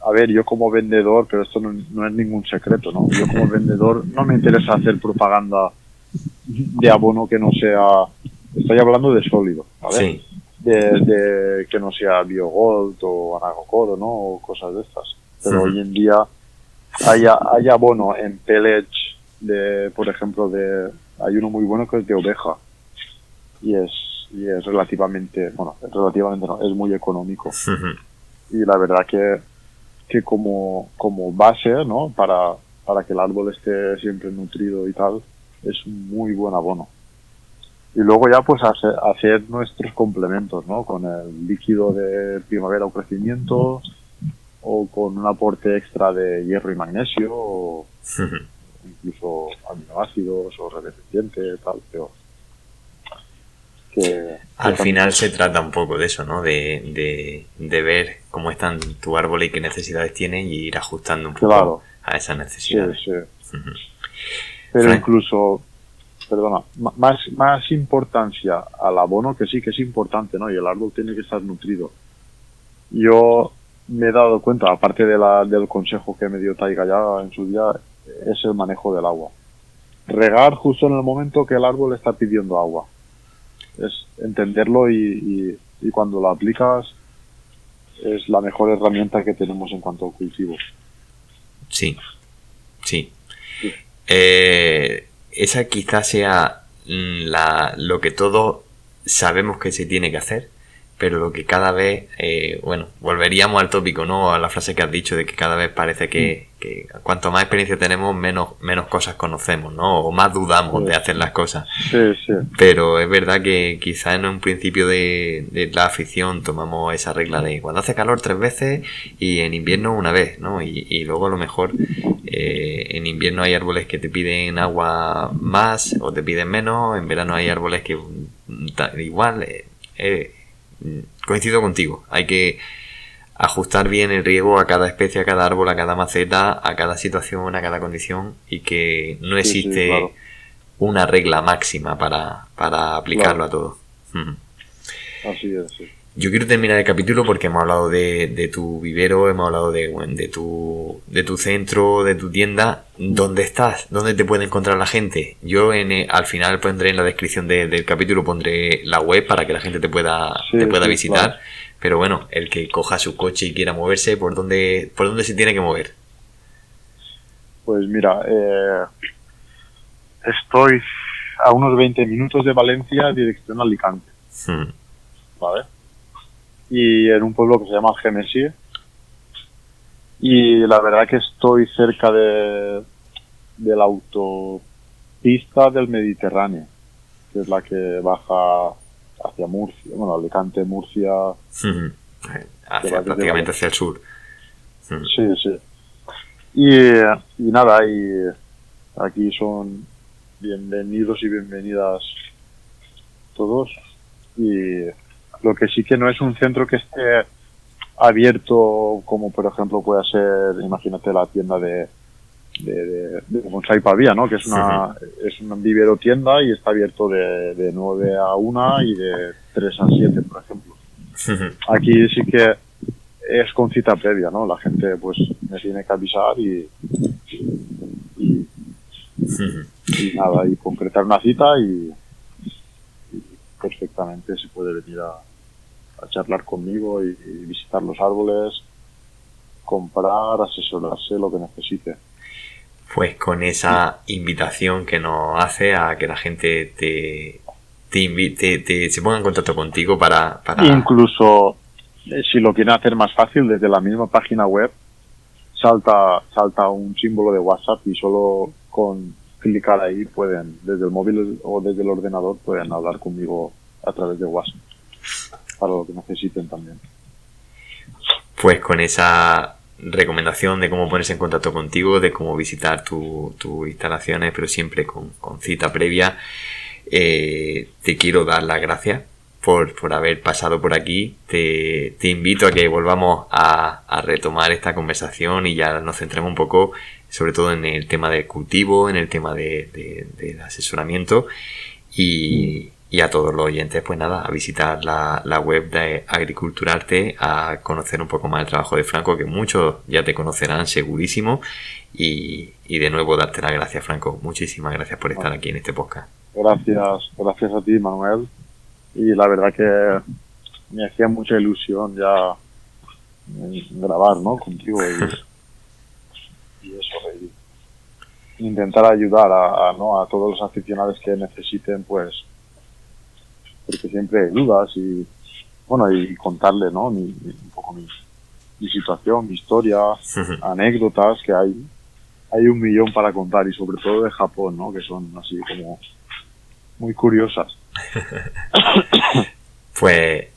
a ver, yo como vendedor, pero esto no es ningún secreto, ¿no? Yo como vendedor no me interesa hacer propaganda de abono que no sea, estoy hablando de sólido, ¿vale? Sí. De que no sea Biogold o Anagocoro, ¿no? O cosas de estas. Pero hoy en día hay abono en pellets por ejemplo, hay uno muy bueno que es de oveja y es relativamente no, es muy económico. Y la verdad que como base, ¿no? Para que el árbol esté siempre nutrido y tal, es un muy buen abono. Y luego ya pues hacer nuestros complementos, ¿no? Con el líquido de primavera o crecimiento, o con un aporte extra de hierro y magnesio, o incluso aminoácidos o reverdeciente, tal, pero al final se trata un poco de eso, ¿no? De ver cómo están tu árbol y qué necesidades tiene y ir ajustando un poco a esas necesidades. Sí. Pero incluso, perdona, más importancia al abono, que sí que es importante, ¿no? Y el árbol tiene que estar nutrido. Yo me he dado cuenta, aparte del consejo que me dio Taiga ya en su día, es el manejo del agua. Regar justo en el momento que el árbol está pidiendo agua. Es entenderlo y cuando lo aplicas es la mejor herramienta que tenemos en cuanto al cultivo. Sí. Esa quizás sea lo que todos sabemos que se tiene que hacer, pero lo que cada vez, volveríamos al tópico, ¿no? A la frase que has dicho de que cada vez parece que cuanto más experiencia tenemos, menos cosas conocemos, ¿no? O más dudamos de hacer las cosas. Sí. Pero es verdad que quizás en un principio de la afición tomamos esa regla de cuando hace calor 3 veces y en invierno 1 vez, ¿no? Y luego a lo mejor en invierno hay árboles que te piden agua más o te piden menos, en verano hay árboles que igual... coincido contigo, hay que ajustar bien el riego a cada especie, a cada árbol, a cada maceta, a cada situación, a cada condición, y que no existe una regla máxima para aplicarlo a todo. Así es, sí. Yo quiero terminar el capítulo porque hemos hablado de tu vivero, hemos hablado de tu centro, de tu tienda. ¿Dónde estás? ¿Dónde te puede encontrar la gente? Yo al final pondré en la descripción del capítulo pondré la web para que la gente te pueda visitar. Claro. Pero bueno, el que coja su coche y quiera moverse, ¿por dónde se tiene que mover? Pues mira, estoy a unos 20 minutos de Valencia, dirección Alicante. ¿Vale? Y en un pueblo que se llama Algemesí, y la verdad que estoy cerca de la autopista del Mediterráneo. que es la que baja hacia Murcia, bueno, Alicante, Murcia. Prácticamente hacia el sur. Sí. Y nada, y aquí son bienvenidos y bienvenidas todos. Y lo que sí que no es un centro que esté abierto, como por ejemplo puede ser, imagínate la tienda de Bonsai Pavía, ¿no? Que es un vivero tienda y está abierto de 9 a 1 y de 3 a 7, por ejemplo. Aquí sí que es con cita previa, ¿no? La gente pues me tiene que avisar y nada, y concretar una cita y perfectamente se puede venir a charlar conmigo y visitar los árboles, comprar, asesorarse, lo que necesite. Pues con esa invitación que nos hace a que la gente se ponga en contacto contigo para... Incluso si lo quieren hacer más fácil, desde la misma página web salta un símbolo de WhatsApp y solo con clicar ahí pueden, desde el móvil o desde el ordenador, pueden hablar conmigo a través de WhatsApp para lo que necesiten también. Pues con esa recomendación de cómo ponerse en contacto contigo, de cómo visitar tus instalaciones, pero siempre con cita previa, te quiero dar las gracias por haber pasado por aquí. Te invito a que volvamos a retomar esta conversación y ya nos centremos un poco sobre todo en el tema del cultivo, en el tema del asesoramiento y a todos los oyentes, pues nada, a visitar la web de Agriculturarte, a conocer un poco más el trabajo de Franco, que muchos ya te conocerán segurísimo, y de nuevo darte las gracias, Franco. Muchísimas gracias por estar aquí en este podcast. Gracias a ti, Manuel, y la verdad que me hacía mucha ilusión ya grabar, ¿no?, contigo y eso, y intentar ayudar a todos los aficionados que necesiten, pues, porque siempre hay dudas y bueno, y contarle, ¿no?, un poco mi situación, mi historia, anécdotas, que hay 1.000.000 para contar, y sobre todo de Japón, ¿no?, que son así como muy curiosas. Pues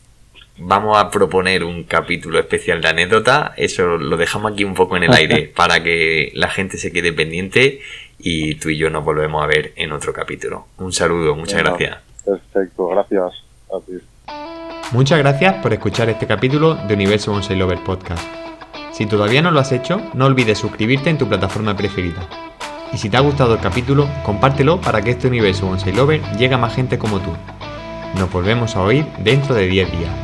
vamos a proponer un capítulo especial de anécdota. Eso lo dejamos aquí un poco en el aire para que la gente se quede pendiente y tú y yo nos volvemos a ver en otro capítulo. Un saludo, muchas gracias. Perfecto, gracias a ti. Muchas gracias por escuchar este capítulo de Universo Bonsai Lover Podcast. Si todavía no lo has hecho, no olvides suscribirte en tu plataforma preferida. Y si te ha gustado el capítulo, compártelo para que este Universo Bonsai Lover llegue a más gente como tú. Nos volvemos a oír dentro de 10 días.